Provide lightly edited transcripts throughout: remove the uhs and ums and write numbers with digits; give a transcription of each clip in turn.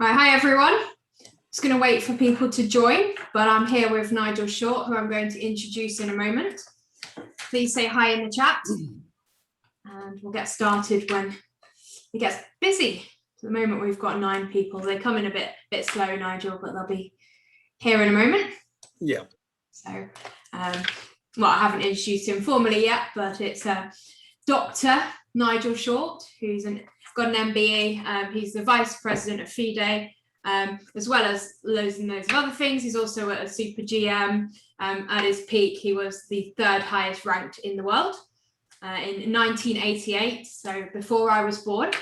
Right, hi everyone. Just going to wait for people to join, but I'm here with Nigel Short, who I'm going to introduce in a moment. Please say hi in the chat, and we'll get started when it gets busy. At the moment, we've got 9 people. They come in a bit slow, Nigel, but they'll be here in a moment. Yeah. So, well, I haven't introduced him formally yet, but it's Dr. Nigel Short, who's got an MBE. He's the Vice President of FIDE, as well as loads and loads of other things. He's also a Super GM. At his peak, he was the 3rd highest ranked in the world in 1988, so before I was born.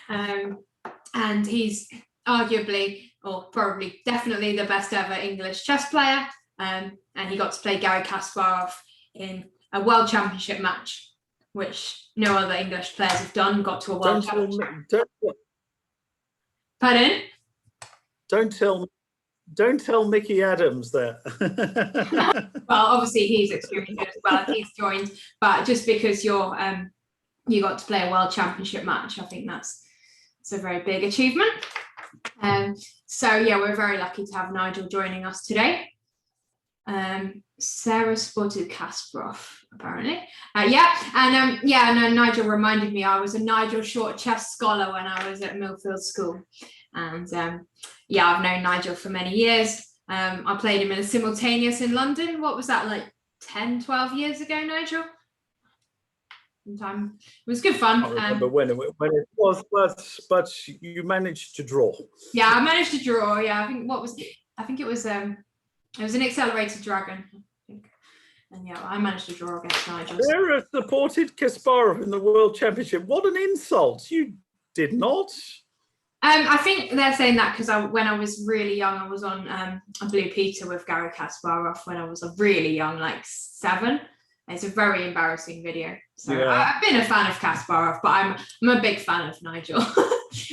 And he's arguably, or probably definitely, the best ever English chess player. And he got to play Garry Kasparov in a World Championship match, which no other English players have done. Got to a World Championship. Pardon? Don't tell Mickey Adams that. Well, obviously he's experienced it as well. He's joined, but just because you got to play a World Championship match, I think it's a very big achievement. So yeah, we're very lucky to have Nigel joining us today. Sarah spotted Kasparov, apparently. Nigel reminded me I was a Nigel Short chess scholar when I was at Millfield School. And I've known Nigel for many years. I played him in a simultaneous in London. What was that, like 10, 12 years ago, Nigel? It was good fun. I remember when it was, but you managed to draw. Yeah, I managed to draw. Yeah, I think it was an accelerated dragon. And yeah, I managed to draw against Nigel. Sarah supported Kasparov in the World Championship. What an insult! You did not. I think they're saying that because when I was really young, I was on a Blue Peter with Garry Kasparov when I was really young, like 7. It's a very embarrassing video. So yeah. I've been a fan of Kasparov, but I'm a big fan of Nigel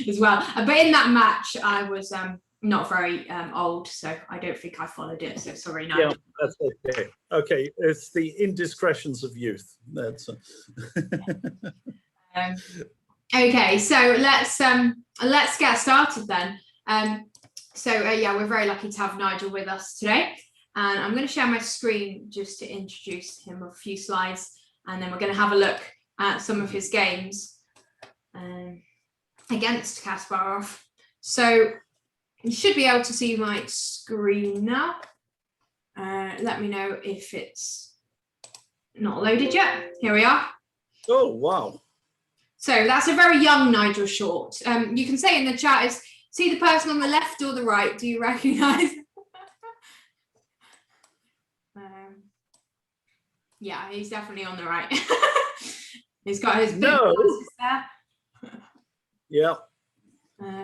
as well. But in that match, I was not very old, so I don't think I followed it. So sorry, Nigel. Yeah, that's okay. Okay, it's the indiscretions of youth. That's. Okay, so let's get started then. We're very lucky to have Nigel with us today, and I'm going to share my screen just to introduce him with a few slides, and then we're going to have a look at some of his games against Kasparov. So you should be able to see my screen now. Let me know if it's not loaded yet. Here we are. Oh, wow. So that's a very young Nigel Short. You can say in the chat, is he the person on the left or the right? Do you recognise? Yeah, he's definitely on the right. He's got his big glasses there. Yeah.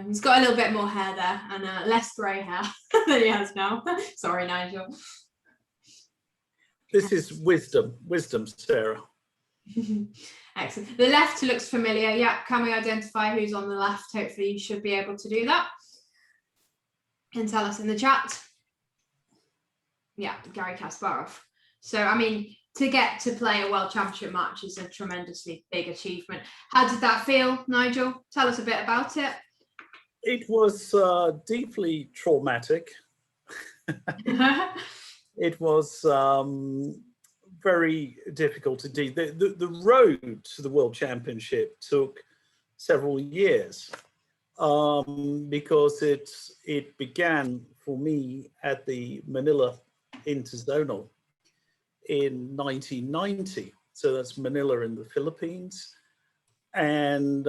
He's got a little bit more hair there and less grey hair than he has now. Sorry, Nigel. This is wisdom, Sarah. Excellent. The left looks familiar. Yeah, can we identify who's on the left? Hopefully you should be able to do that. And tell us in the chat. Yeah, Garry Kasparov. So, I mean, to get to play a World Championship match is a tremendously big achievement. How did that feel, Nigel? Tell us a bit about it. It was deeply traumatic. It was very difficult indeed. The road to the World Championship took several years because it began for me at the Manila Interzonal in 1990. So that's Manila in the Philippines, and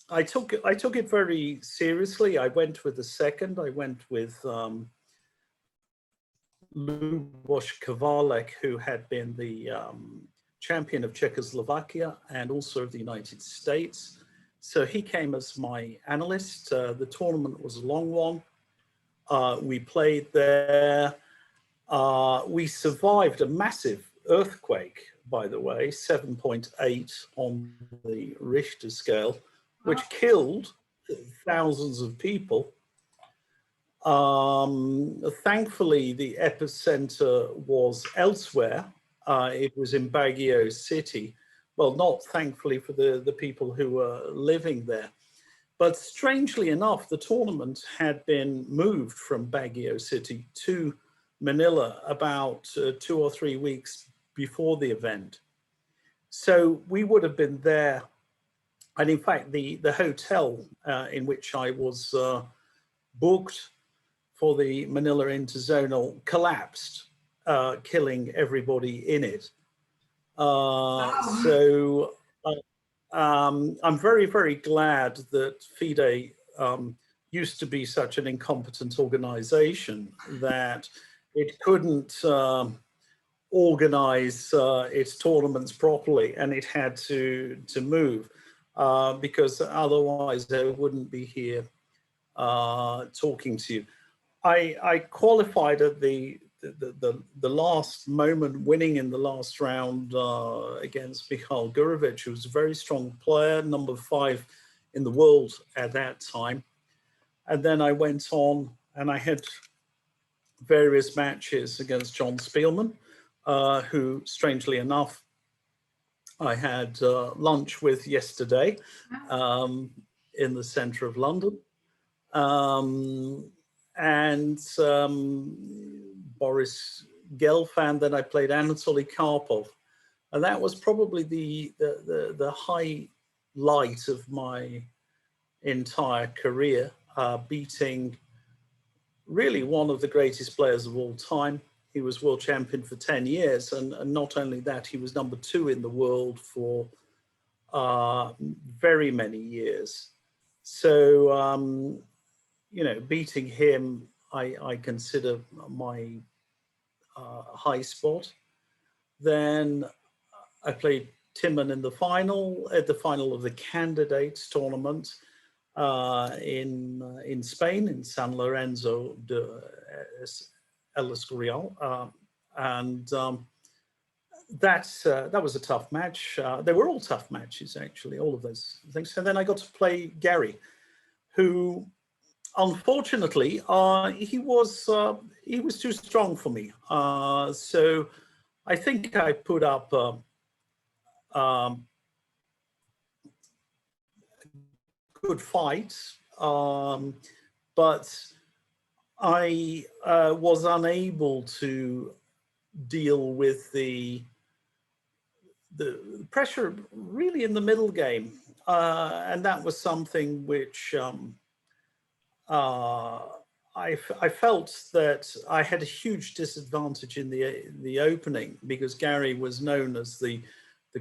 I took it very seriously. I went with the second. I went with Luboš Kovalek, who had been the champion of Czechoslovakia and also of the United States. So he came as my analyst. The tournament was a long one. We played there. We survived a massive earthquake, by the way, 7.8 on the Richter scale, which killed thousands of people. Thankfully, the epicenter was elsewhere. It was in Baguio City. Well, not thankfully for the people who were living there. But strangely enough, the tournament had been moved from Baguio City to Manila about 2 or 3 weeks before the event. So we would have been there. And in fact, the hotel in which I was booked for the Manila Interzonal collapsed, killing everybody in it. Wow. So I'm very, very glad that FIDE used to be such an incompetent organization that it couldn't organize its tournaments properly, and it had to move because otherwise I wouldn't be here talking to you. I qualified at the last moment, winning in the last round against Mikhail Gurovic, who was a very strong player, number 5 in the world at that time. And then I went on and I had various matches against John Spielman, who, strangely enough, I had lunch with yesterday in the centre of London. And Boris Gelfand. Then I played Anatoly Karpov, and that was probably the highlight of my entire career, beating really one of the greatest players of all time. He was world champion for 10 years, and not only that, he was number 2 in the world for very many years. So you know, beating him, I consider my high spot. Then I played Timman in the final, at the final of the candidates tournament in Spain, in San Lorenzo de El Escorial, and that was a tough match. They were all tough matches, actually, all of those things. And then I got to play Garry, who, unfortunately, he was too strong for me. So I think I put up good fight, but I was unable to deal with the pressure really in the middle game, and that was something which I felt that I had a huge disadvantage in the opening, because Garry was known as the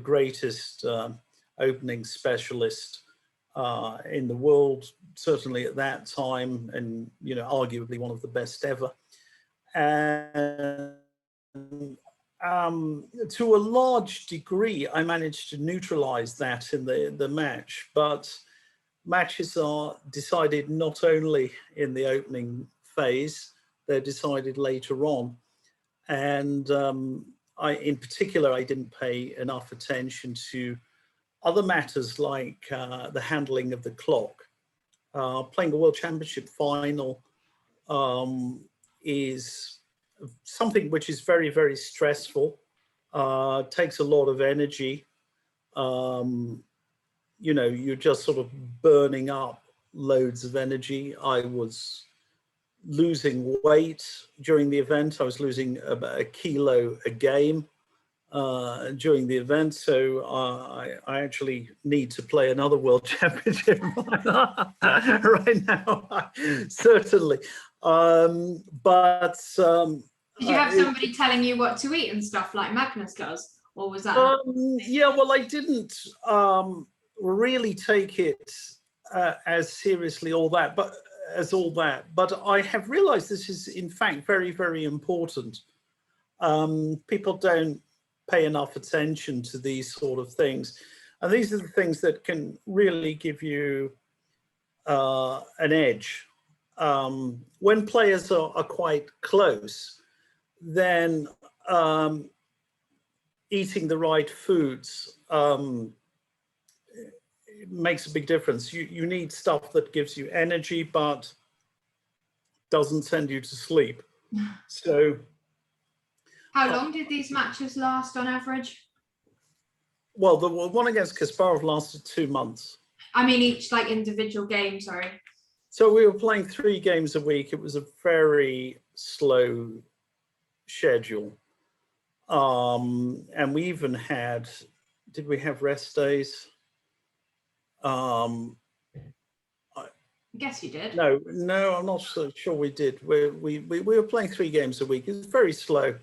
greatest opening specialist in the world, certainly at that time, and you know, arguably one of the best ever. And to a large degree, I managed to neutralize that in the match, but matches are decided not only in the opening phase, they're decided later on. And in particular, I didn't pay enough attention to other matters like the handling of the clock. Playing a World Championship final is something which is very, very stressful, takes a lot of energy. You know, you're just sort of burning up loads of energy. I was losing weight during the event. I was losing about 1 kilo a game during the event. So I actually need to play another World Championship right now, certainly. But did you have somebody telling you what to eat and stuff like Magnus does, or was that? Yeah, well, I didn't really take it as seriously all that, but I have realized this is in fact very, very important. People don't pay enough attention to these sort of things, and these are the things that can really give you an edge. When players are quite close, then eating the right foods it makes a big difference. You need stuff that gives you energy but doesn't send you to sleep. So how long did these matches last on average? Well, the one against Kasparov lasted 2 months. I mean, each like individual game, sorry. So we were playing 3 games a week. It was a very slow schedule. And we even had, did we have rest days? I guess you did. No, I'm not so sure we did. We were playing 3 games a week. It's very slow.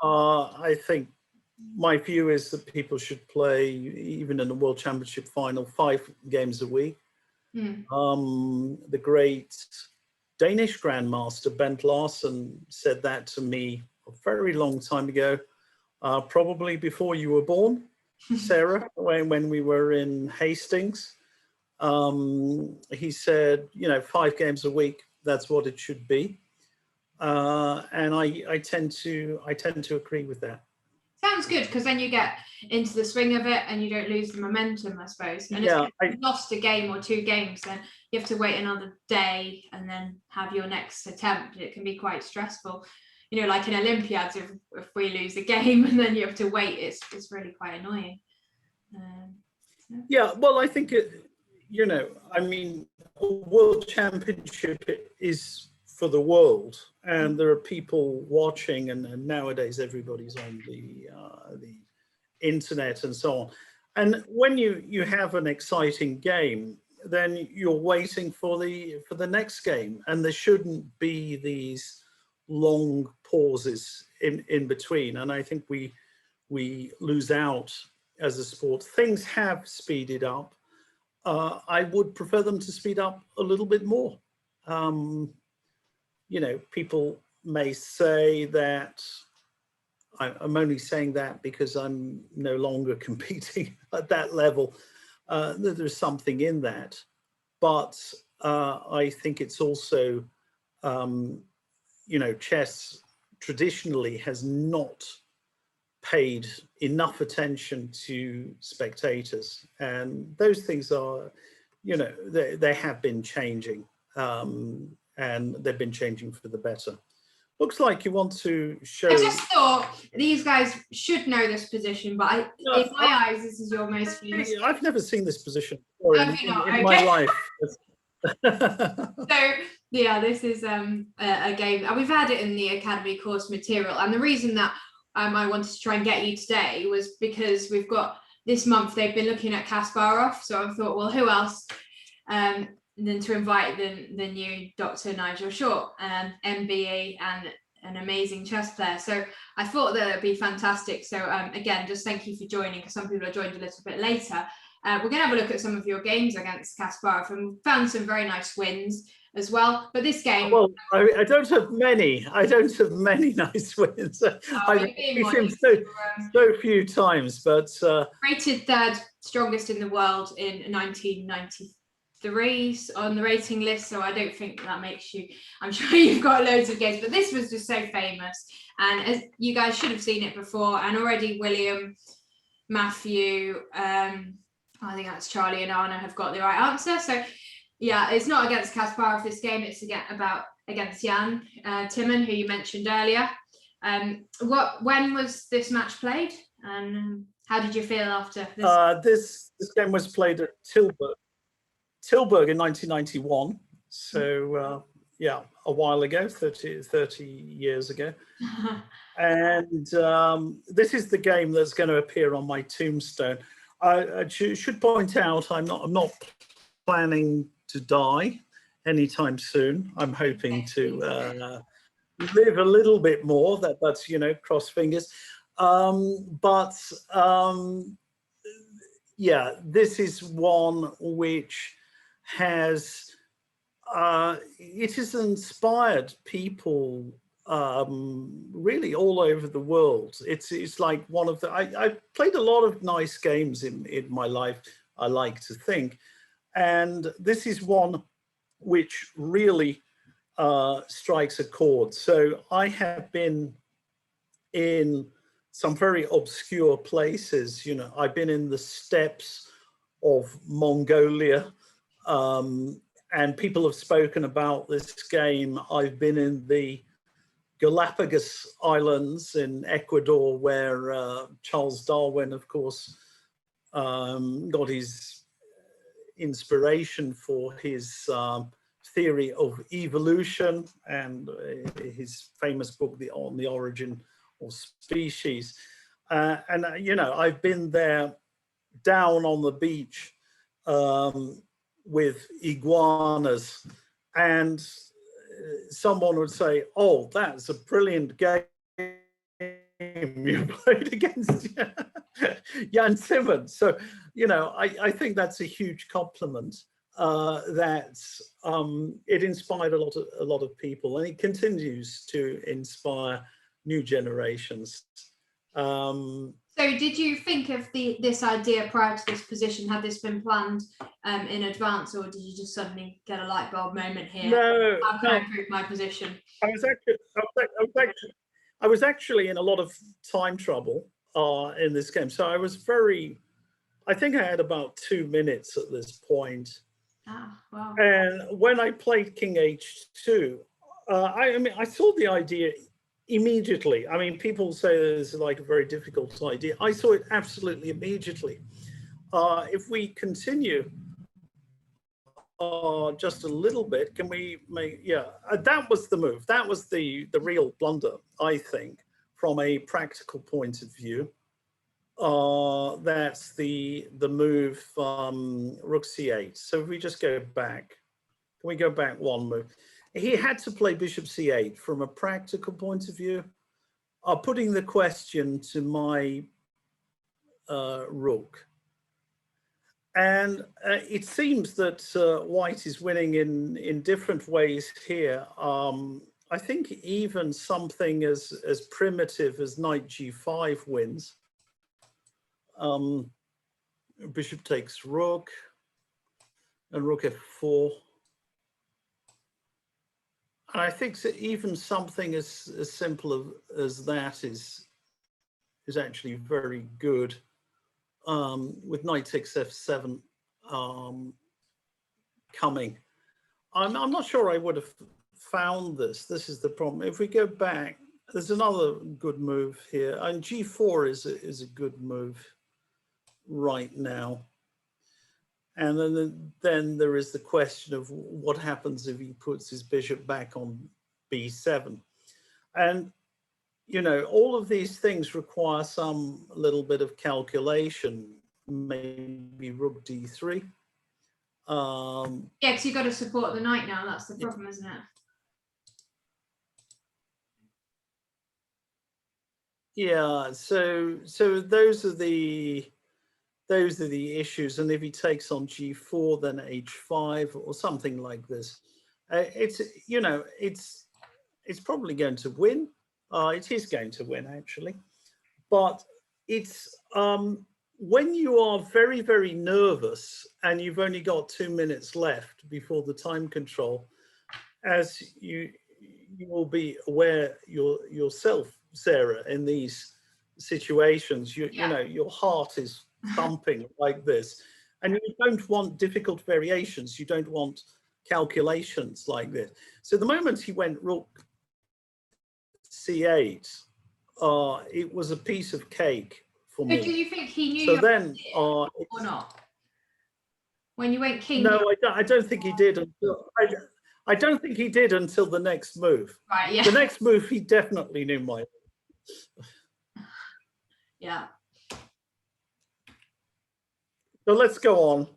I think my view is that people should play, even in the World Championship final, 5 games a week. The great Danish grandmaster Bent Larsen said that to me a very long time ago, probably before you were born, Sarah, when we were in Hastings. He said, 5 games a week, that's what it should be. And I tend to agree with that. Sounds good, because then you get into the swing of it and you don't lose the momentum, I suppose. And if you've lost a game or 2 games, then you have to wait another day and then have your next attempt. It can be quite stressful. Like in Olympiads, if we lose a game and then you have to wait, it's really quite annoying. Yeah, well, I think I mean, a World Championship is for the world, and there are people watching, and nowadays everybody's on the internet and so on. And when you have an exciting game, then you're waiting for the next game, and there shouldn't be these long pauses in between. And I think we lose out as a sport. Things have speeded up. I would prefer them to speed up a little bit more. People may say that I'm only saying that because I'm no longer competing at that level. There's something in that. But I think it's also, chess traditionally has not paid enough attention to spectators, and those things are, they have been changing, and they've been changing for the better. Looks like you want to show. I just thought these guys should know this position, but in my eyes, this is your most famous. I've never seen this position before in my life. So yeah, this is a game, and we've had it in the Academy course material. And the reason that I wanted to try and get you today was because we've got this month they've been looking at Kasparov. So I thought, well, who else than to invite the new Dr. Nigel Short, MBE and an amazing chess player. So I thought that it'd be fantastic. So again, just thank you for joining, because some people have joined a little bit later. We're going to have a look at some of your games against Kasparov, and found some very nice wins as well. But this game, well, I don't have many. I don't have many nice wins. I've beat him so few times, but rated 3rd strongest in the world in 1993 on the rating list. So I don't think that makes you. I'm sure you've got loads of games, but this was just so famous, and as you guys should have seen it before. And already William, Matthew, I think that's Charlie and Anna have got the right answer. So yeah, it's not against Kasparov this game, it's against Jan Timman, who you mentioned earlier. When was this match played, and how did you feel after this? This game was played at Tilburg in 1991. So a while ago, 30 years ago. And this is the game that's going to appear on my tombstone. I should point out I'm not planning to die anytime soon. I'm hoping to live a little bit more. That's cross fingers. This is one which has it has inspired people really all over the world. It's like one of the I played a lot of nice games in my life, I like to think, and this is one which really strikes a chord. So I have been in some very obscure places. I've been in the steppes of Mongolia, and people have spoken about this game. I've been in the Galapagos Islands in Ecuador, where Charles Darwin, of course, got his inspiration for his theory of evolution and his famous book, On the Origin of Species. And I've been there down on the beach with iguanas, and someone would say, "Oh, that's a brilliant game you played against Jan Simmons." So, I think that's a huge compliment. That it inspired a lot of people, and it continues to inspire new generations. So did you think of this idea prior to this position? Had this been planned in advance, or did you just suddenly get a light bulb moment here? No, how can I improve my position? I was actually in a lot of time trouble in this game. So I think I had about 2 minutes at this point. Ah, wow. And when I played King H2, I saw the idea immediately. I mean, people say it's like a very difficult idea. I saw it absolutely immediately. If we continue just a little bit, can we make, that was the move. That was the real blunder, I think, from a practical point of view. That's the move Rook C8. So if we just go back, can we go back one move? He had to play Bishop C8 from a practical point of view, putting the question to my rook. And it seems that White is winning in different ways here. I think even something as primitive as Knight G5 wins. Bishop takes Rook, and Rook F4. And I think that even something as simple as that is actually very good. With Knight takes F7 coming. I'm not sure I would have found this. This is the problem. If we go back, there's another good move here, and G4 is a good move right now. And then there is the question of what happens if he puts his bishop back on B7. And all of these things require some little bit of calculation, maybe Rook D3. Yeah, because you've got to support the knight now. That's the problem, isn't it? Yeah, so those are the issues. And if he takes on G4, then H5 or something like this, it's probably going to win. It is going to win, actually. But it's when you are very, very nervous and you've only got 2 minutes left before the time control, as you will be aware yourself, Sarah, in these situations, your heart is thumping like this. And you don't want difficult variations. You don't want calculations like this. So the moment he went Rook C8, it was a piece of cake for me. Do you think he knew? So then, or not? When you went king? No, I don't think he did. I don't think he did until the next move. Right. Yeah. The next move, he definitely knew my. Yeah. So let's go on.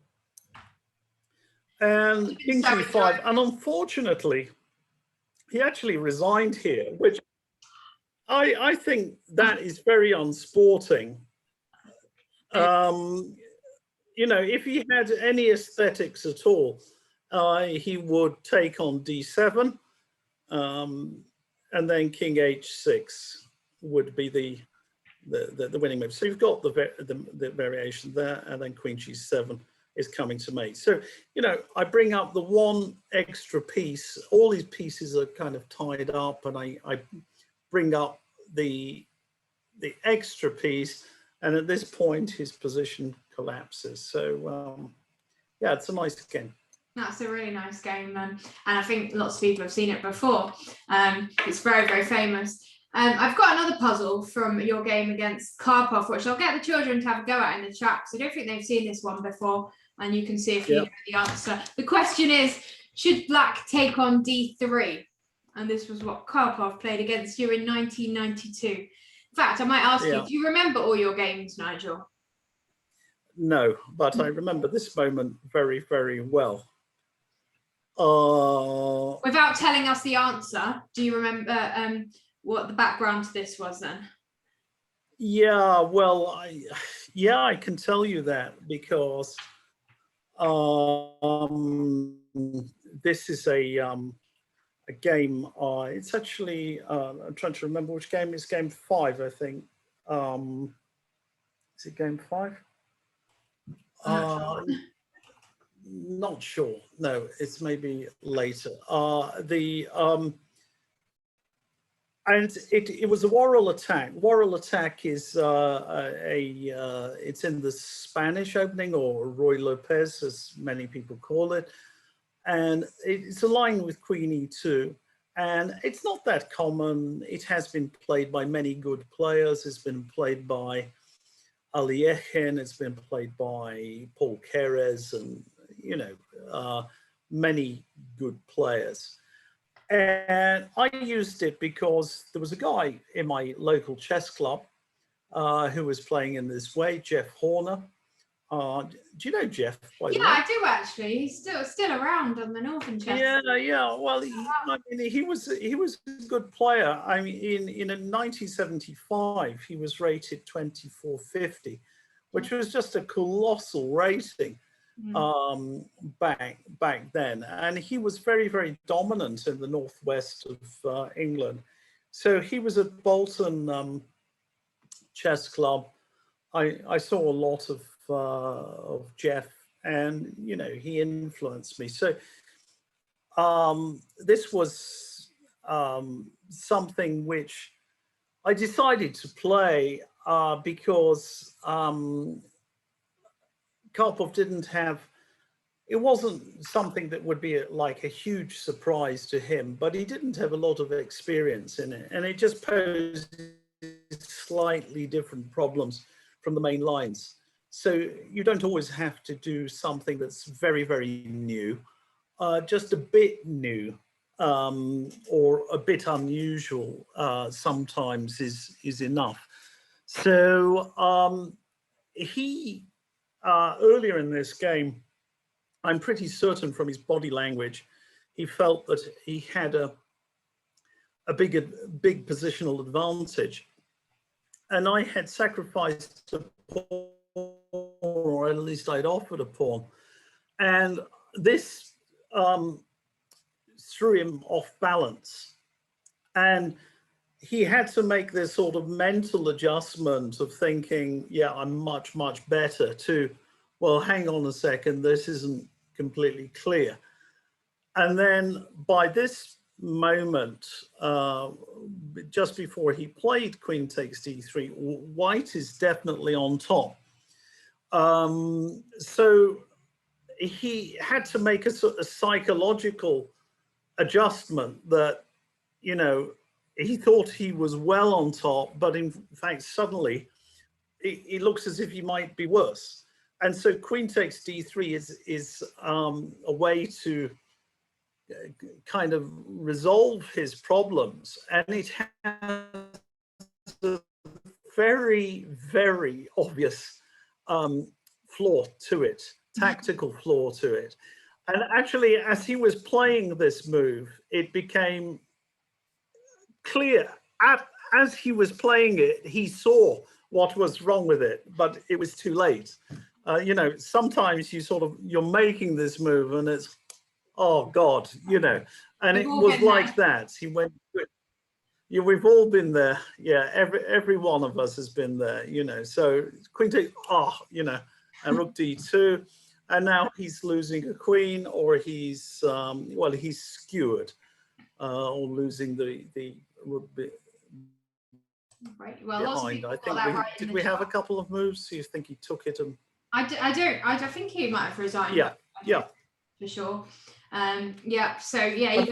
And King G5, and unfortunately, he actually resigned here, which I think that is very unsporting. If he had any aesthetics at all, he would take on D7, and then King H6 would be the winning move. So you've got the variation there, and then Queen G7 is coming to mate. So I bring up the one extra piece. All these pieces are kind of tied up, and I bring up the extra piece, and at this point his position collapses. So yeah, it's a nice game. That's a really nice game, and I think lots of people have seen it before. It's very, very famous. I've got another puzzle from your game against Karpov, which I'll get the children to have a go at in the chat, because I don't think they've seen this one before. and you can see if you know the answer. The question is, should black take on d3? And this was what Karpov played against you in 1992. In fact, I might ask you, do you remember all your games, Nigel? No, but I remember this moment very, very well. Without telling us the answer, do you remember what the background to this was then? Yeah, well, I can tell you that because this is a game. It's actually I'm trying to remember which game. It's game 5, I think. Is it game 5? Not sure. No, it's maybe later. And it was a Warrel attack. Warrel attack is it's in the Spanish opening, or Roy Lopez, as many people call it, and it's aligned with Queen E2. And it's not that common. It has been played by many good players. It's been played by Ali Echen. It's been played by Paul Keres, and many good players. And I used it because there was a guy in my local chess club who was playing in this way, Jeff Horner. Do you know Jeff, by the way? I do actually. He's still around on the Northern chess. Yeah. Well, he was a good player. I mean, in 1975, he was rated 2450, which was just a colossal rating. Back then, and he was very, very dominant in the northwest of England. So he was at Bolton Chess Club. I saw a lot of Jeff, and he influenced me. So this was something which I decided to play because Karpov didn't have, it wasn't something that would be like a huge surprise to him, but he didn't have a lot of experience in it. And it just posed slightly different problems from the main lines. So you don't always have to do something that's very, very new, just a bit new or a bit unusual sometimes is enough. So he, earlier in this game, I'm pretty certain from his body language, he felt that he had a big positional advantage. And I had sacrificed a pawn, or at least I'd offered a pawn. And this threw him off balance. And he had to make this sort of mental adjustment of thinking, yeah, I'm much, much better, to, well, hang on a second, this isn't completely clear. And then by this moment, just before he played Queen takes d3, White is definitely on top. So he had to make a sort of psychological adjustment that, he thought he was well on top, but in fact, suddenly it looks as if he might be worse. And so Queen takes d3 is a way to kind of resolve his problems. And it has a very, very obvious flaw to it, tactical flaw to it. And actually, as he was playing this move, it became clear. As he was playing it, he saw what was wrong with it, but it was too late. Sometimes you're making this move and it's, oh God, and it was like that. He went, we've all been there. Yeah, every one of us has been there, So Queen takes, and Rook d2, and now he's losing a queen, or he's he's skewered, or losing the Rook right. Well, behind. I think did we have a couple of moves? So you think he took it and? I think he might have resigned. Yeah, for sure. So yeah.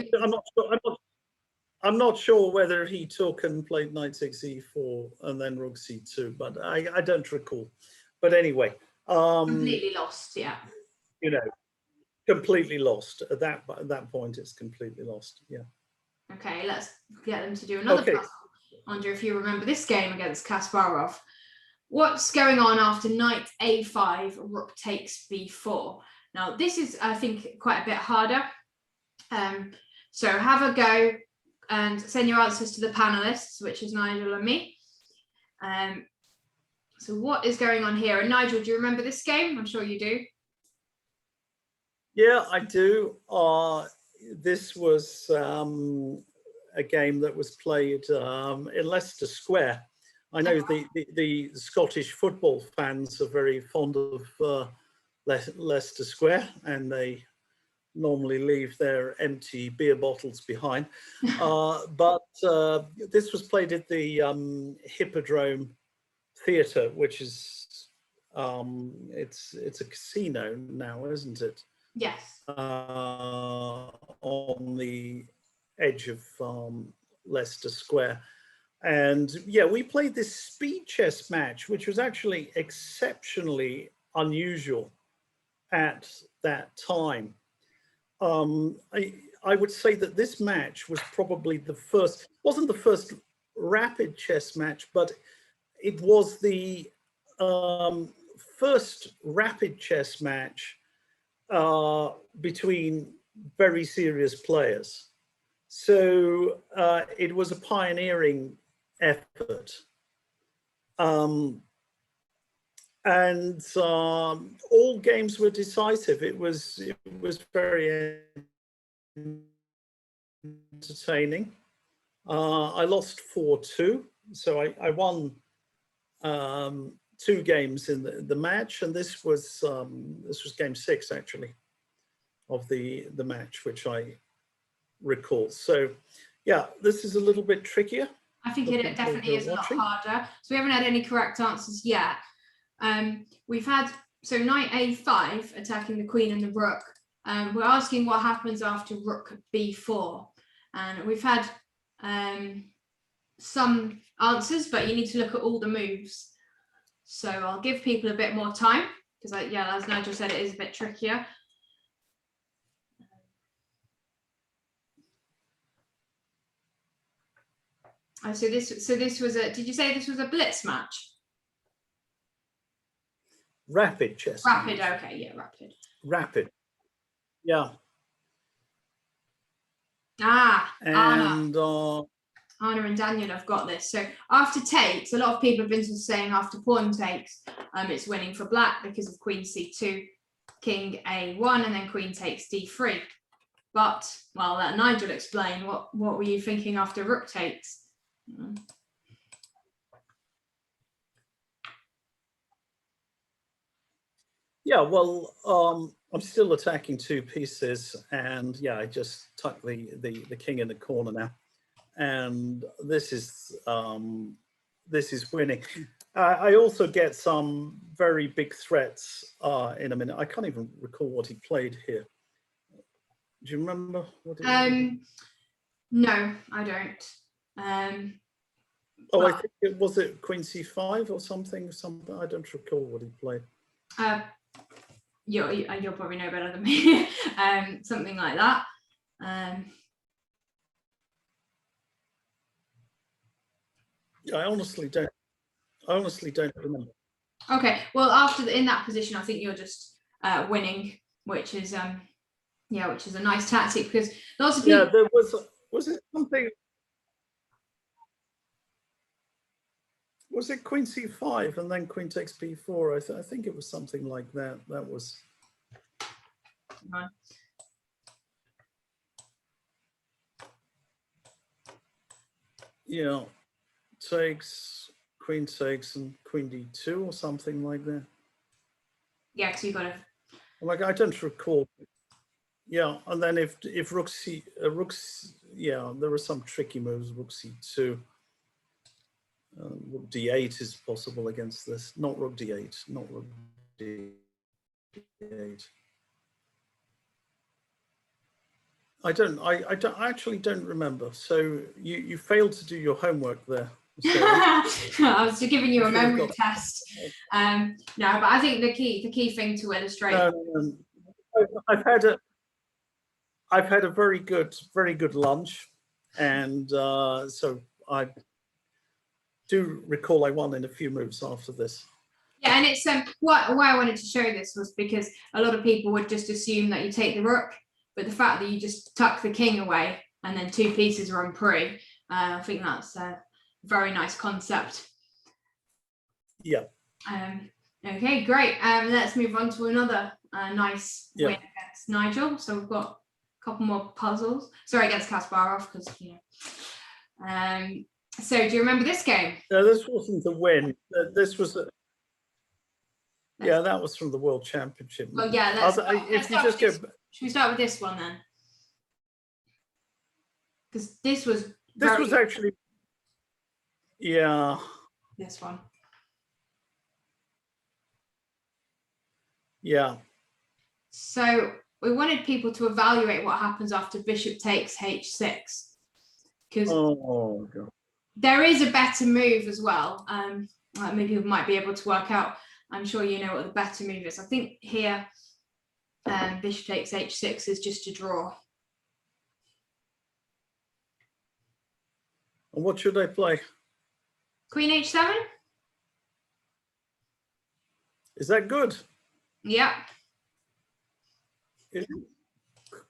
I'm not sure whether he took and played knight 6e4 and then rook c2, but I don't recall. But anyway, completely lost. Yeah. you know, completely lost. At that point, it's completely lost. Yeah. Okay, let's get them to do another Okay. puzzle. I wonder if you remember this game against Kasparov. What's going on after knight a5, rook takes b4? Now, this is, I think, quite a bit harder. So have a go and send your answers to the panelists, which is Nigel and me. So what is going on here? And Nigel, do you remember this game? I'm sure you do. Yeah, I do. This was a game that was played in Leicester Square. I know the Scottish football fans are very fond of Leicester Square, and they normally leave their empty beer bottles behind. But this was played at the Hippodrome Theatre, which is it's a casino now, isn't it? Yes. On the edge of Leicester Square. And yeah, we played this speed chess match, which was actually exceptionally unusual at that time. I would say that this match was probably the first, wasn't the first rapid chess match, but it was the first rapid chess match between very serious players. So it was a pioneering effort. And all games were decisive. It was very entertaining. I lost 4-2, so I won 2 games in the match, and this was game 6 actually of the match, which I recall. So yeah, this is a little bit trickier. I think it definitely is a lot harder. So we haven't had any correct answers yet. We've had, so knight a5 attacking the queen and the rook. We're asking what happens after rook b4. And we've had some answers, but you need to look at all the moves. So I'll give people a bit more time, because yeah, as Nigel said, it is a bit trickier. So this was a, did you say this was a blitz match? Rapid chess. Rapid, okay, yeah, rapid. Rapid, yeah. And Anna and Daniel have got this. So after takes, a lot of people have been saying after pawn takes, it's winning for black because of queen c2, king a1, and then queen takes d3. But, well, let Nigel explain. What were you thinking after rook takes? Yeah, well, I'm still attacking 2 pieces, and yeah, I just tuck the king in the corner now, and this is winning. I also get some very big threats in a minute. I can't even recall what he played here. Do you remember what he played? No, I don't. I think it was queen c5 or something. I don't recall what he played. You'll probably know better than me. Something like that. I honestly don't remember. Okay, well, in that position, I think you're just winning, which is which is a nice tactic, because lots of people. Yeah, there was it something. Was it queen c5 and then queen takes b4? I think it was something like that. That was. Yeah, takes, queen takes, and queen d2 or something like that. Yeah, because you've got to. Like, I don't recall. Yeah, and then if rook yeah, there were some tricky moves. Rook c2. Rook d8 is possible against this. Not rook d8. Not rook d8. I actually don't remember. So you failed to do your homework there. I was giving you a memory test. No, but I think the key thing to illustrate. No. I've had a very good lunch, and so I do recall I won in a few moves after this. Yeah, and it's why I wanted to show this was because a lot of people would just assume that you take the rook, but the fact that you just tuck the king away and then two pieces are on pre, I think that's a very nice concept. Yeah. Okay, great. Let's move on to another nice win against Nigel. So we've got a couple more puzzles. Sorry, against Kasparov, because you know. So do you remember this game? No, this wasn't the win. This was that was from the World Championship. Oh yeah, should we start with this one then? Because this was actually this one. Yeah. So we wanted people to evaluate what happens after bishop takes h6, because there is a better move as well. Maybe people might be able to work out. I'm sure you know what the better move is. I think here, bishop takes h6 is just a draw. And what should I play? Queen h7. Is that good? Yeah.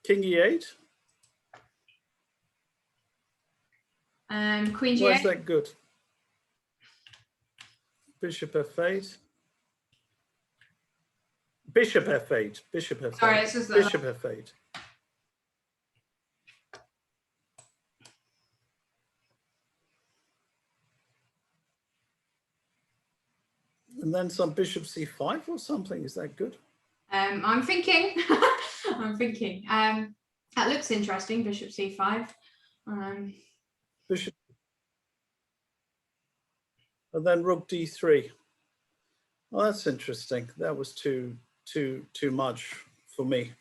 King e8. Queen g8. Why is that good? Bishop f8. Bishop f8. Bishop f8. Sorry, it's just Bishop f8. And then some bishop c5 or something. Is that good? I'm thinking. I'm thinking. That looks interesting. Bishop c5. Bishop. And then rook d3. Well, that's interesting. That was too much for me.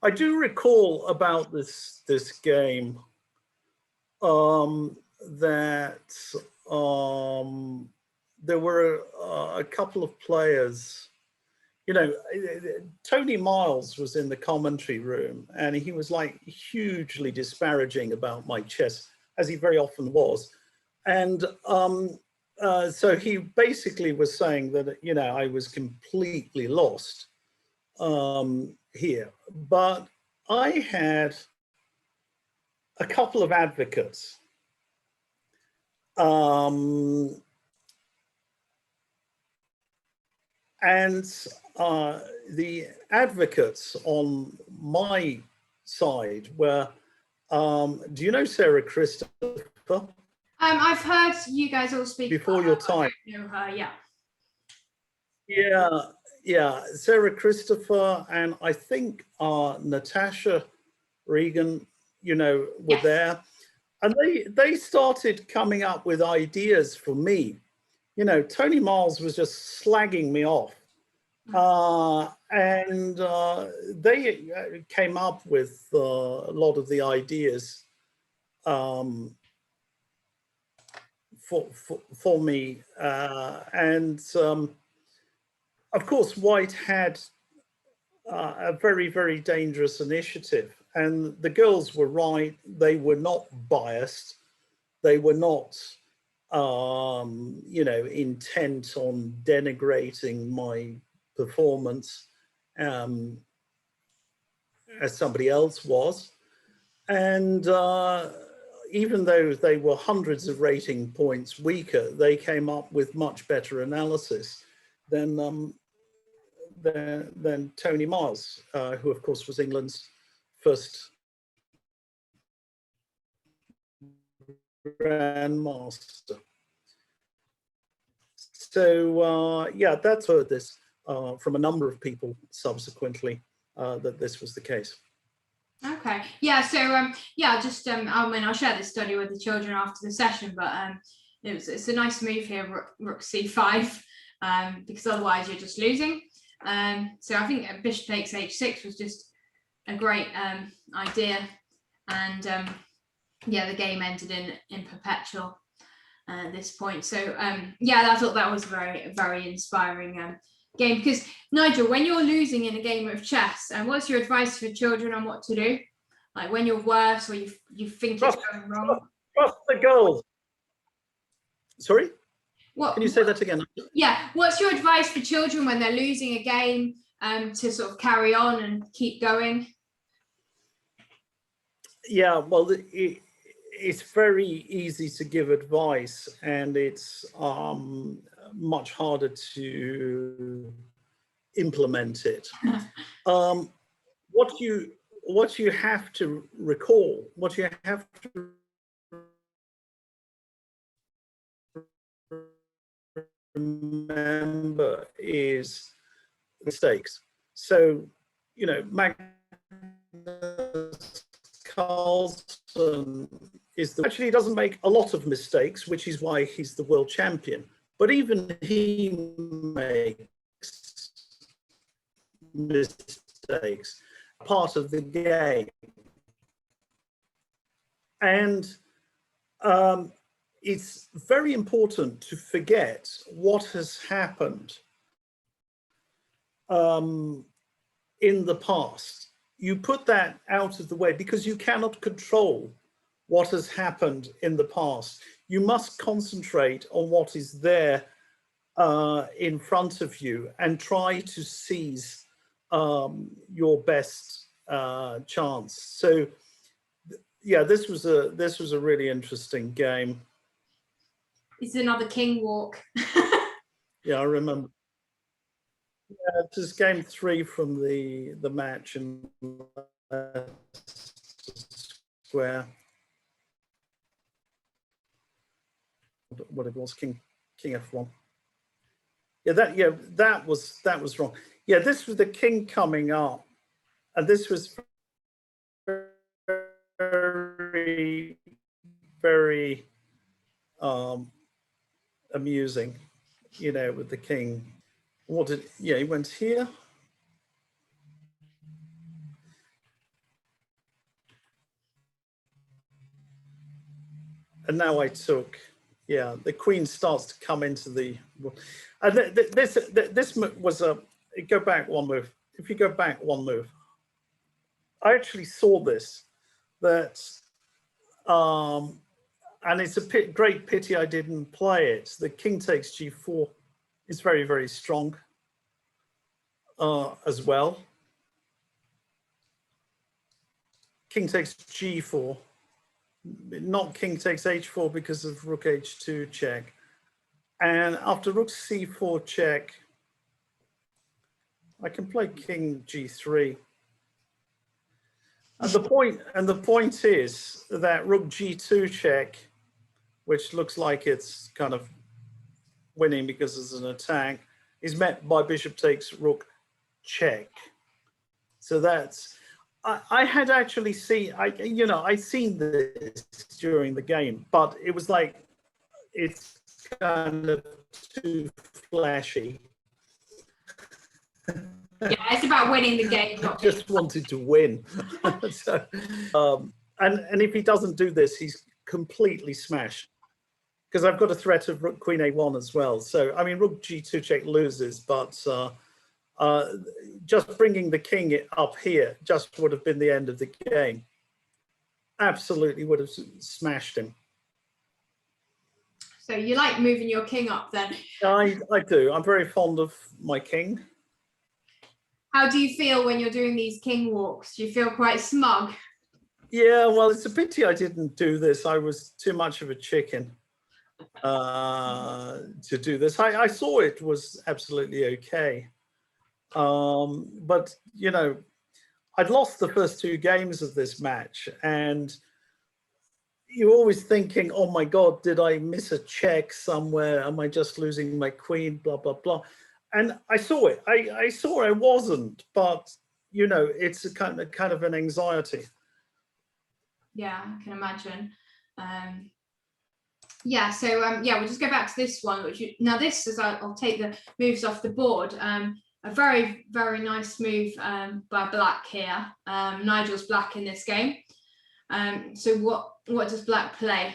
I do recall about this game that there were a couple of players. You know, Tony Miles was in the commentary room, and he was like hugely disparaging about my chess, as he very often was, and so he basically was saying that, you know, I was completely lost here. But I had a couple of advocates. And the advocates on my side were, do you know Sarah Christopher? I've heard you guys all speak before your time. I don't know her, yeah. Yeah, Sarah Christopher and I think Natasha Regan, you know, were there, and they started coming up with ideas for me. You know, Tony Miles was just slagging me off, and they came up with a lot of the ideas for me, and of course White had a very, very dangerous initiative, and the girls were right. They were not biased. They were not you know, intent on denigrating my performance as somebody else was. And even though they were hundreds of rating points weaker, they came up with much better analysis than Tony Miles, who of course was England's first grandmaster. So yeah, that's heard this from a number of people subsequently, that this was the case. Okay, yeah, so yeah, just I mean, I'll share this study with the children after the session, but it's a nice move here, rook c5, because otherwise you're just losing. So I think bishop takes h6 was just a great idea, and yeah, the game ended in perpetual at this point. So yeah, I thought that was very, very inspiring game. Because Nigel, when you're losing in a game of chess, and what's your advice for children on what to do? Like when you're worse or you think it's going wrong? Trust the girls. Sorry? What, can you say that again? Yeah, what's your advice for children when they're losing a game to sort of carry on and keep going? Yeah, well, it's very easy to give advice, and it's much harder to implement it. What you have to recall, what you have to remember is mistakes. So, you know, Magnus Carlsen actually doesn't make a lot of mistakes, which is why he's the world champion. But even he makes mistakes, part of the game. And it's very important to forget what has happened in the past. You put that out of the way because you cannot control what has happened in the past. You must concentrate on what is there in front of you and try to seize your best chance. So yeah, this was a really interesting game. It's another king walk. Yeah, I remember. Yeah, it was game 3 from the match in square. What it was, King F1. Yeah, that was wrong. Yeah, this was the king coming up, and this was very, very amusing, you know, with the king. He went here. And now I took, yeah, the queen starts to come into the, and this was go back one move. If you go back one move, I actually saw this, that, and it's a great pity I didn't play it. The king takes g4 is very, very strong as well. King takes g4, not king takes h4 because of rook h2 check. And after rook c4 check, I can play king g3. And the point is that rook g2 check, which looks like it's kind of winning because it's an attack, is met by bishop takes rook check. So that's, I had actually seen, I'd seen this during the game, but it was like, it's kind of too flashy. Yeah, it's about winning the game. I just wanted to win. So, and if he doesn't do this, he's completely smashed. Because I've got a threat of rook queen a1 as well. So, I mean, rook g2 check loses, but just bringing the king up here just would have been the end of the game. Absolutely would have smashed him. So you like moving your king up then? I do. I'm very fond of my king. How do you feel when you're doing these king walks? Do you feel quite smug? Yeah, well, it's a pity I didn't do this. I was too much of a chicken to do this. I saw it was absolutely okay. But, you know, I'd lost the first 2 games of this match, and you're always thinking, oh my God, did I miss a check somewhere? Am I just losing my queen? Blah, blah, blah. And I saw it. I saw I wasn't, but, you know, it's a kind of an anxiety. Yeah, I can imagine. Yeah, so yeah, we'll just go back to this one. Now this is, I'll take the moves off the board. A very, very nice move by black here. Nigel's black in this game. So what does black play?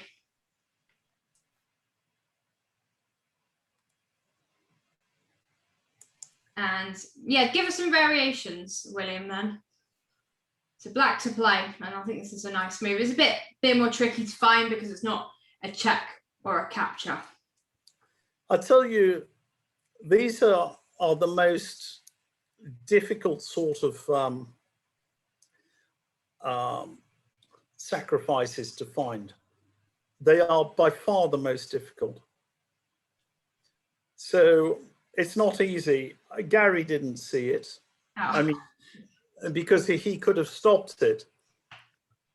And yeah, give us some variations, William, then. So black to play, and I think this is a nice move. It's a bit more tricky to find because it's not a check or a capture. I tell you, these are the most difficult sort of sacrifices to find. They are by far the most difficult. So it's not easy. Garry didn't see it. Oh. I mean, because he could have stopped it.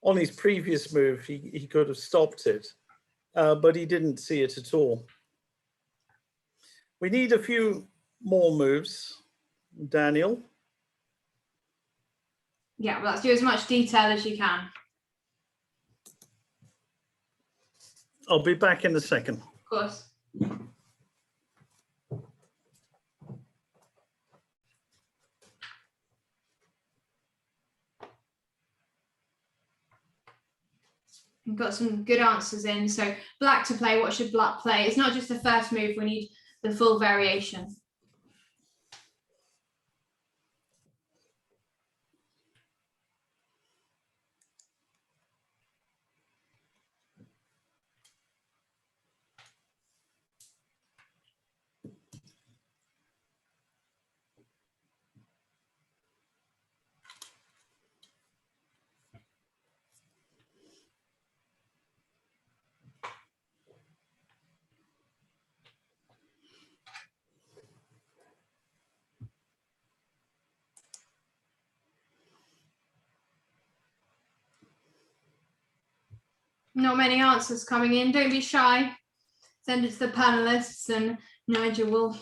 On his previous move, he could have stopped it, but he didn't see it at all. We need a few more moves, Daniel. Yeah, well, let's do as much detail as you can. I'll be back in a second. Of course. We've got some good answers in. So black to play, what should black play? It's not just the first move, we need the full variation. Not many answers coming in. Don't be shy. Send it to the panelists and Nigel will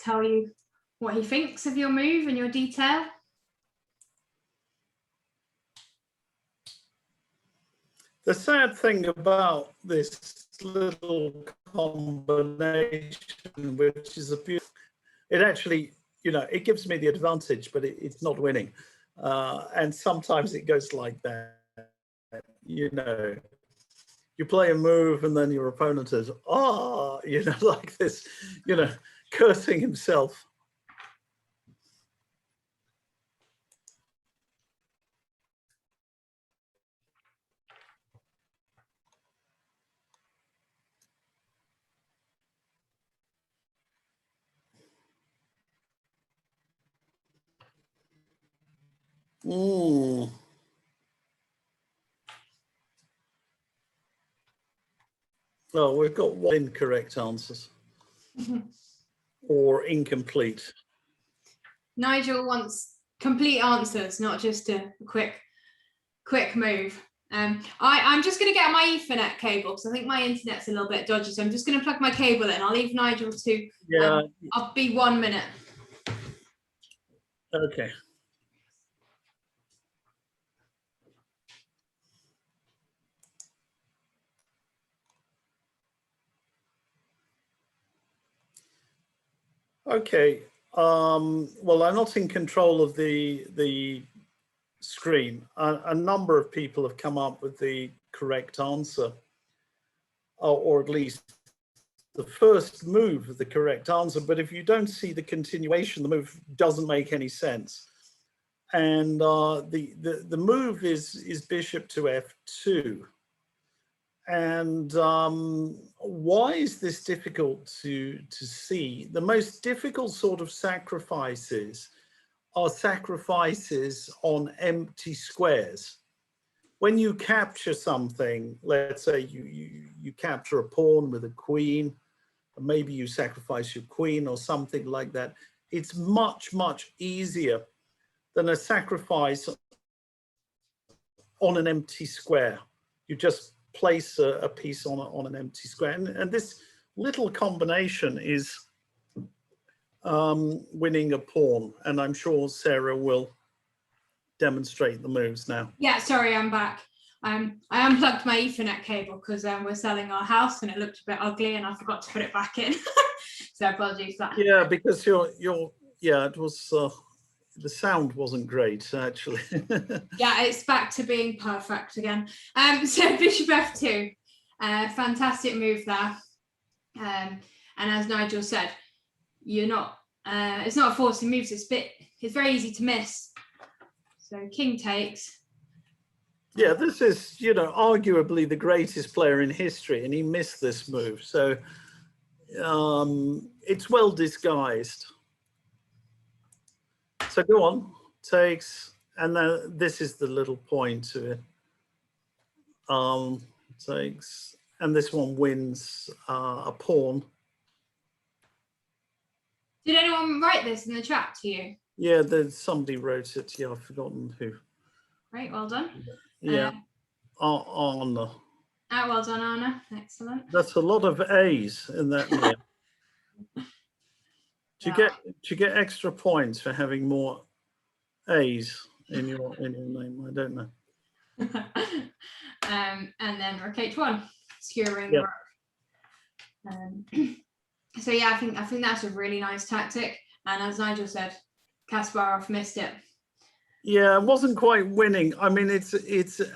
tell you what he thinks of your move and your detail. The sad thing about this little combination, which is a beautiful, it actually, you know, it gives me the advantage, but it's not winning. And sometimes it goes like that, you know. You play a move and then your opponent is, you know, like this, you know, cursing himself. Oh, we've got one incorrect answers or incomplete. Nigel wants complete answers, not just a quick move. I'm just going to get my Ethernet cable because I think my internet's a little bit dodgy. So I'm just going to plug my cable in. I'll leave Nigel to. Yeah. I'll be 1 minute. Okay. Okay. Well, I'm not in control of the screen. A number of people have come up with the correct answer, or at least the first move of the correct answer. But if you don't see the continuation, the move doesn't make any sense. And the move is bishop to f2. And why is this difficult to see? The most difficult sort of sacrifices are sacrifices on empty squares. When you capture something, let's say you capture a pawn with a queen, maybe you sacrifice your queen or something like that, it's much, much easier than a sacrifice on an empty square. You just place a piece on an empty square. And this little combination is winning a pawn. And I'm sure Sarah will demonstrate the moves now. Yeah, sorry, I'm back. I unplugged my Ethernet cable because we're selling our house and it looked a bit ugly and I forgot to put it back in. So apologies for that. Yeah, because it was, the sound wasn't great, actually. Yeah, it's back to being perfect again. So bishop f2, fantastic move there. And as Nigel said, you're not It's not a forcing move, so it's very easy to miss. So king takes. Yeah, this is, you know, arguably the greatest player in history, and he missed this move. So it's well disguised. So go on, takes, and then this is the little point to it. Takes, and this one wins a pawn. Did anyone write this in the chat to you? Yeah, somebody wrote it. Yeah, I've forgotten who. Great, well done. Yeah, Anna. Well done, Anna. Excellent. That's a lot of A's in that name. Do you get extra points for having more A's in your name? I don't know. And then rook h1, skewering Yeah. the rook. So yeah, I think that's a really nice tactic. And as Nigel said, Kasparov missed it. Yeah, it wasn't quite winning. I mean, it's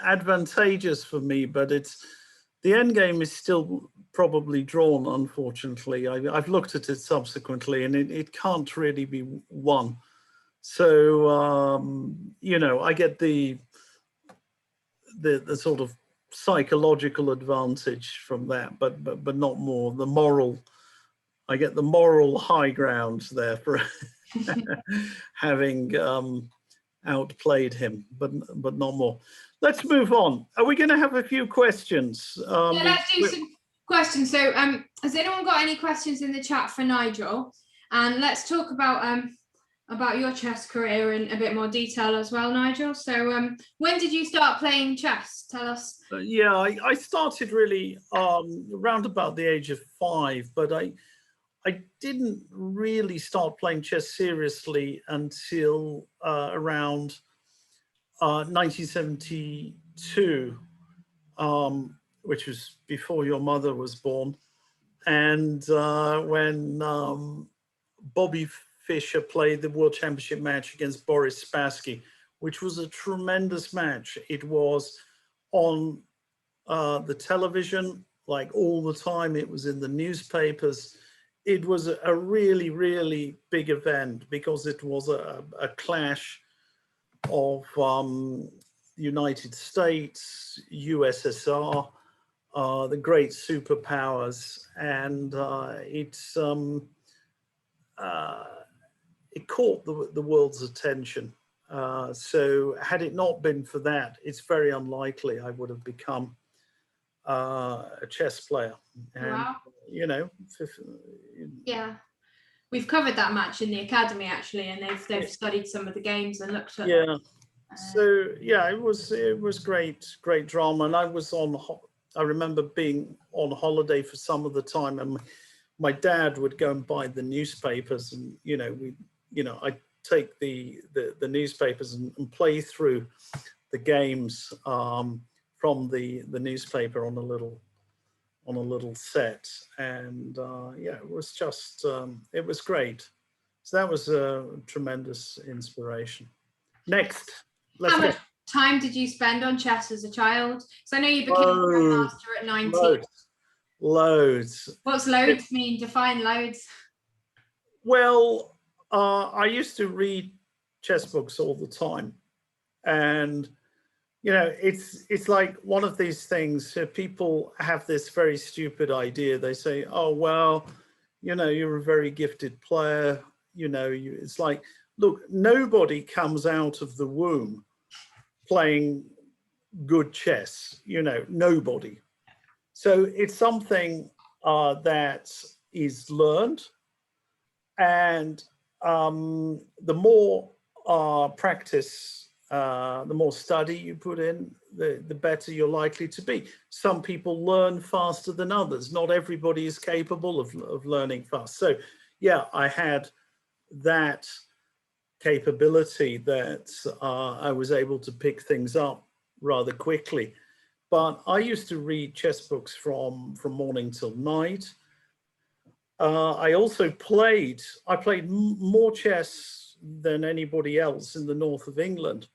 advantageous for me, but the end game is still probably drawn, unfortunately. I've looked at it subsequently, and it can't really be won. So you know, I get the sort of psychological advantage from that, but not more. I get the moral high ground there for having outplayed him, but not more. Let's move on. Are we going to have a few questions? Yeah, let's do some questions. So has anyone got any questions in the chat for Nigel? And let's talk about your chess career in a bit more detail as well, Nigel. So when did you start playing chess? Tell us. Yeah, I started really around about the age of 5, but I didn't really start playing chess seriously until around 1972, which was before your mother was born. And when Bobby Fischer played the World Championship match against Boris Spassky, which was a tremendous match. It was on the television, like all the time. It was in the newspapers. It was a really, really big event because it was a clash of the United States, USSR, the great superpowers, and it caught the world's attention. So had it not been for that, it's very unlikely I would have become a chess player. And, wow. You know, yeah, we've covered that match in the academy actually, and they've studied some of the games and looked at. Yeah. So yeah, it was great drama, and I remember being on holiday for some of the time, and my dad would go and buy the newspapers, and I'd take the newspapers and play through the games from the newspaper on a little set, and yeah, it was just it was great. So that was a tremendous inspiration. Next, how much time did you spend on chess as a child? So I know you became a grandmaster at 19. Loads. What's loads mean? Define loads. Well, I used to read chess books all the time, and it's like one of these things. People have this very stupid idea. They say, "Oh well, you're a very gifted player." It's like, look, nobody comes out of the womb playing good chess. Nobody. So it's something that is learned, and the more practice, the more study you put in, the better you're likely to be. Some people learn faster than others. Not everybody is capable of learning fast. So yeah, I had that capability that I was able to pick things up rather quickly. But I used to read chess books from morning till night. I also played more chess than anybody else in the north of England.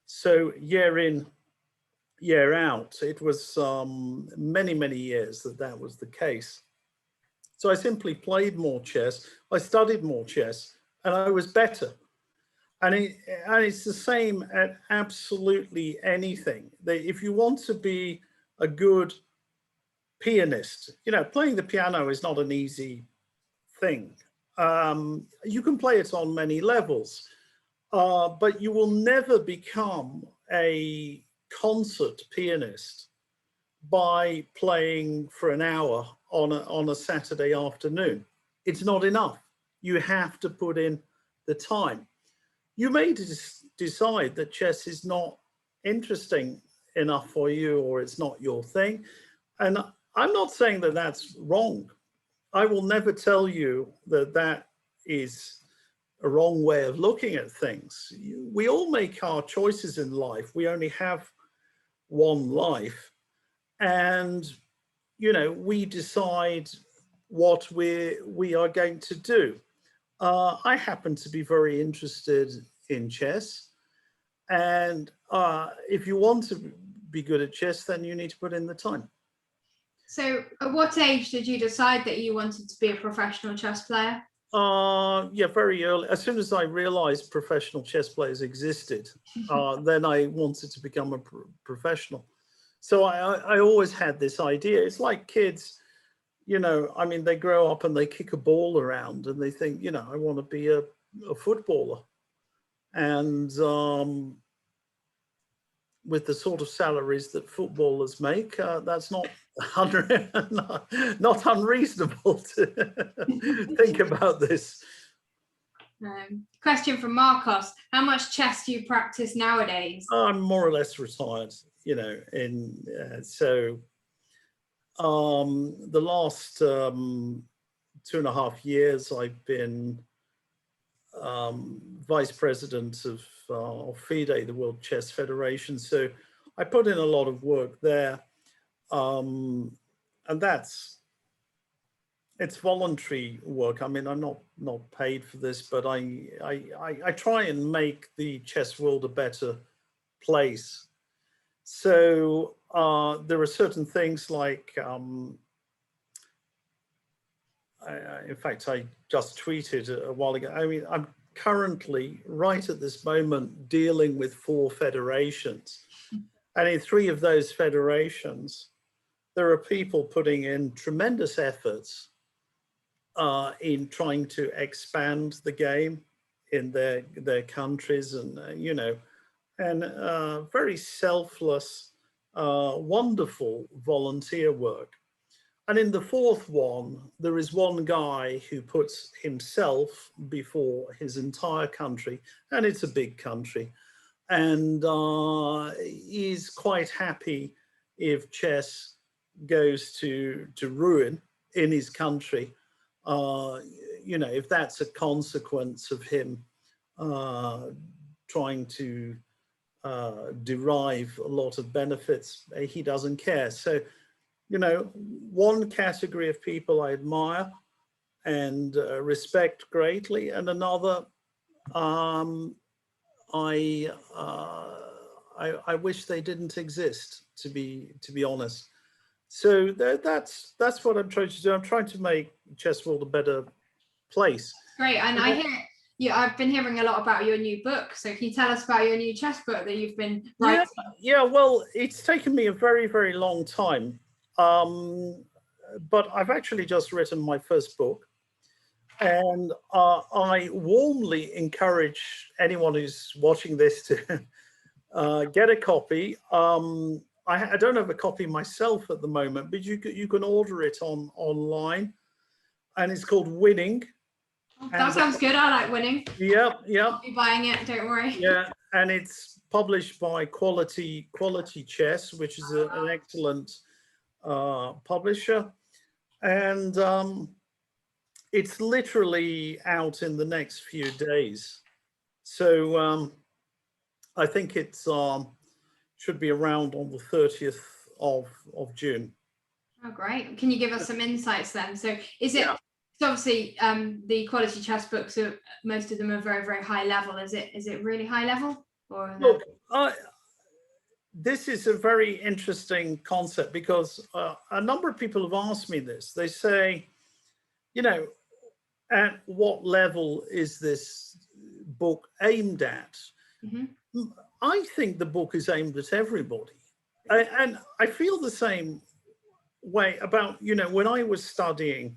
So year in, year out, it was many, many years that was the case. So I simply played more chess, I studied more chess, and I was better. And it's the same at absolutely anything. If you want to be a good pianist, playing the piano is not an easy thing. You can play it on many levels, but you will never become a concert pianist by playing for an hour on a Saturday afternoon. It's not enough. You have to put in the time. You may decide that chess is not interesting enough for you, or it's not your thing. And I'm not saying that that's wrong. I will never tell you that that is a wrong way of looking at things. We all make our choices in life. We only have one life. And, we decide what we are going to do. I happen to be very interested in chess. And if you want to be good at chess, then you need to put in the time. So at what age did you decide that you wanted to be a professional chess player? Yeah, very early. As soon as I realized professional chess players existed, then I wanted to become a professional. So I always had this idea. It's like kids, they grow up and they kick a ball around and they think, I want to be a footballer. And with the sort of salaries that footballers make, that's not not unreasonable to think about this. Question from Marcos: how much chess do you practice nowadays? I'm more or less retired, so the last 2.5 years I've been vice president of FIDE, the World Chess Federation. So I put in a lot of work there, and it's voluntary work. I mean, I'm not paid for this, but I try and make the chess world a better place. So there are certain things like, in fact, I just tweeted a while ago. I mean, I'm currently, right at this moment, dealing with 4 federations. And in 3 of those federations, there are people putting in tremendous efforts in trying to expand the game in their countries, and, and very selfless, wonderful volunteer work. And in the 4th one, there is one guy who puts himself before his entire country, and it's a big country, and he's quite happy if chess goes to ruin in his country, if that's a consequence of him trying to derive a lot of benefits, he doesn't care. So, one category of people I admire and respect greatly, and another I wish they didn't exist, to be honest. So that's what I'm trying to do. I'm trying to make chess world a better place. Great, and I hear I've been hearing a lot about your new book. So can you tell us about your new chess book that you've been writing? Yeah. Well, it's taken me a very, very long time. But I've actually just written my first book, and I warmly encourage anyone who's watching this to get a copy. I don't have a copy myself at the moment, but you can order it online, and it's called Winning. That sounds good. I like Winning. Yeah. I'll be buying it, don't worry. Yeah, and it's published by Quality Chess, which is an excellent publisher, and it's literally out in the next few days. So I think it should be around on the 30th of June. Oh, great. Can you give us some insights then? So is it, so obviously the Quality Chess books, most of them are very, very high level. Is it really high level? Or look, this is a very interesting concept, because a number of people have asked me this. They say, you know, at what level is this book aimed at? I think the book is aimed at everybody. And I feel the same way about, you know, when I was studying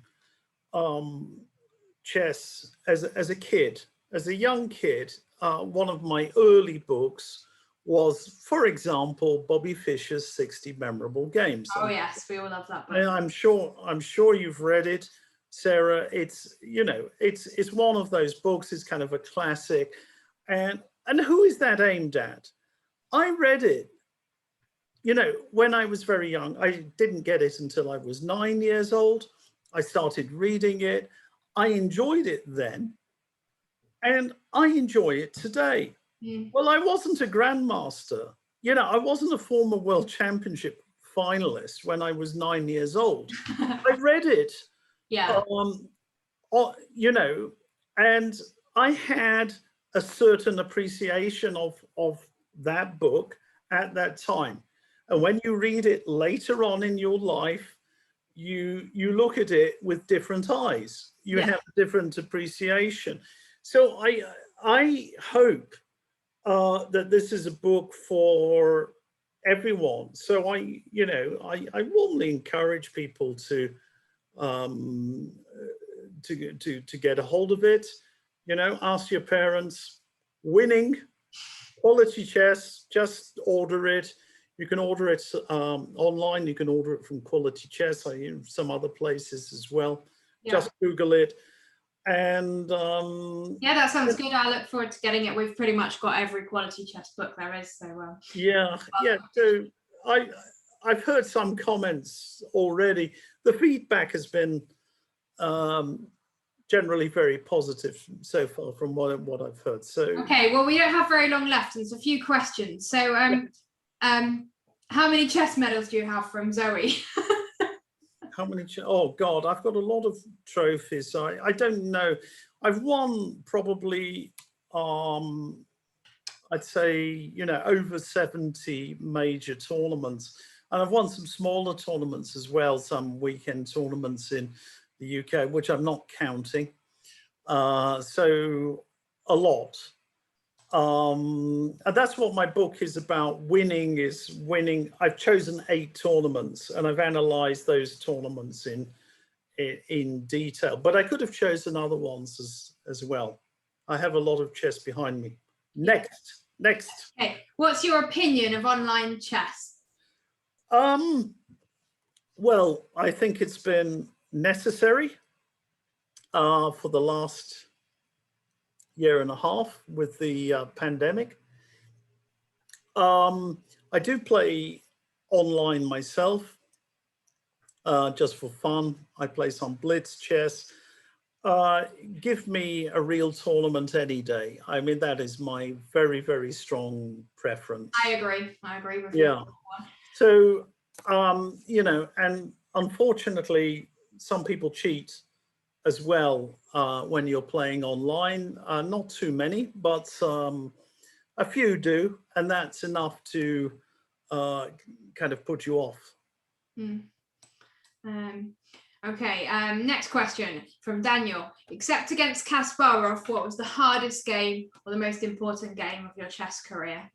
chess as a kid, as a young kid, one of my early books was, for example, Bobby Fischer's 60 Memorable Games. Oh yes, we all love that book. And I'm sure you've read it, Sarah. It's, you know, it's one of those books. It's kind of a classic. And who is that aimed at? I read it, you know, when I was very young. I didn't get it until I was 9 years old. I started reading it. I enjoyed it then, and I enjoy it today. Well, I wasn't a grandmaster. You know, I wasn't a former world championship finalist when I was 9 years old. I read it, Yeah. You know, and I had a certain appreciation of that book at that time. And when you read it later on in your life, you look at it with different eyes. You have a different appreciation. So I hope that this is a book for everyone. So I warmly encourage people to get a hold of it. You know, ask your parents. Winning quality chess, just order it. You can order it online. You can order it from Quality Chess, some other places as well. Yeah. Just Google it. And yeah, that sounds good. I look forward to getting it. We've pretty much got every Quality Chess book there is. So yeah. So I've heard some comments already. The feedback has been generally very positive so far from what I've heard. So okay, well, we don't have very long left, and there's a few questions. So how many chess medals do you have from Zoe? How many? Oh God, I've got a lot of trophies. I don't know. I've won probably I'd say, you know, over 70 major tournaments, and I've won some smaller tournaments as well, some weekend tournaments in the UK, which I'm not counting. So a lot. And that's what my book is about. Winning is winning. I've chosen 8 tournaments, and I've analyzed those tournaments in detail, but I could have chosen other ones as well. I have a lot of chess behind me. Next. Okay, what's your opinion of online chess? Well, I think it's been necessary for the last year and a half with the pandemic. I do play online myself, just for fun. I play some blitz chess. Give me a real tournament any day. I mean, that is my very, very strong preference. I agree with you. Yeah. So, you know, and unfortunately, some people cheat as well when you're playing online. Not too many, but a few do, and that's enough to kind of put you off. Okay, next question from Daniel. Except against Kasparov, what was the hardest game or the most important game of your chess career?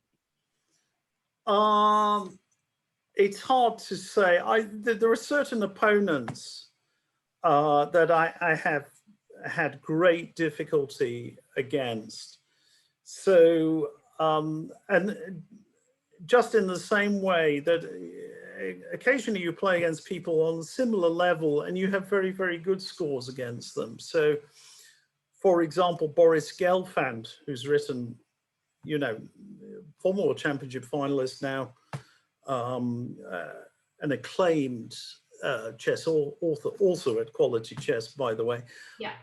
It's hard to say. There are certain opponents that I have had great difficulty against. So, and just in the same way that occasionally you play against people on a similar level and you have very, very good scores against them. So, for example, Boris Gelfand, who's written, you know, former World Championship finalist now, an acclaimed chess author, also at Quality Chess, by the way. Yeah.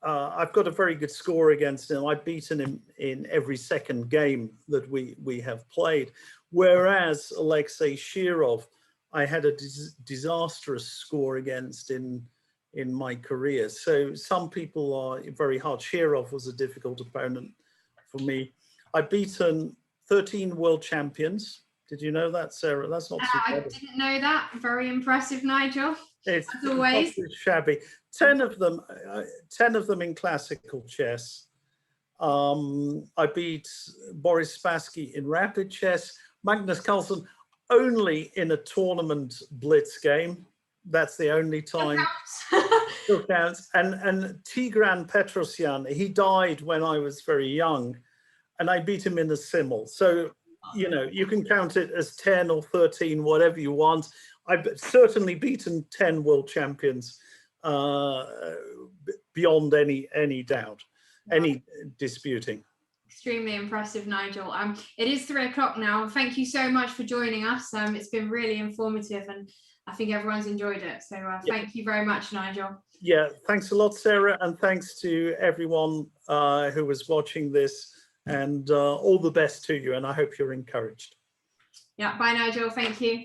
I've got a very good score against him. I've beaten him in every second game that we have played. Whereas Alexei Shirov, I had a disastrous score against in my career. So some people are very hard. Shirov was a difficult opponent for me. I've beaten 13 world champions Did you know that, Sarah? That's not too I bad. didn't know that. Very impressive, Nigel. It's As always. not too shabby. 10 of them in classical chess. I beat Boris Spassky in rapid chess, Magnus Carlsen only in a tournament blitz game. That's the only time. Still counts. And Tigran Petrosyan, he died when I was very young, and I beat him in a simul. So, you know, you can count it as 10 or 13, whatever you want. I've certainly beaten 10 world champions beyond any doubt, any disputing. Extremely impressive, Nigel. It is 3 o'clock now. Thank you so much for joining us. It's been really informative, and I think everyone's enjoyed it. So thank you very much, Nigel. Yeah, thanks a lot, Sarah, and thanks to everyone who was watching this, and all the best to you, and I hope you're encouraged. Yeah, bye, Nigel. Thank you.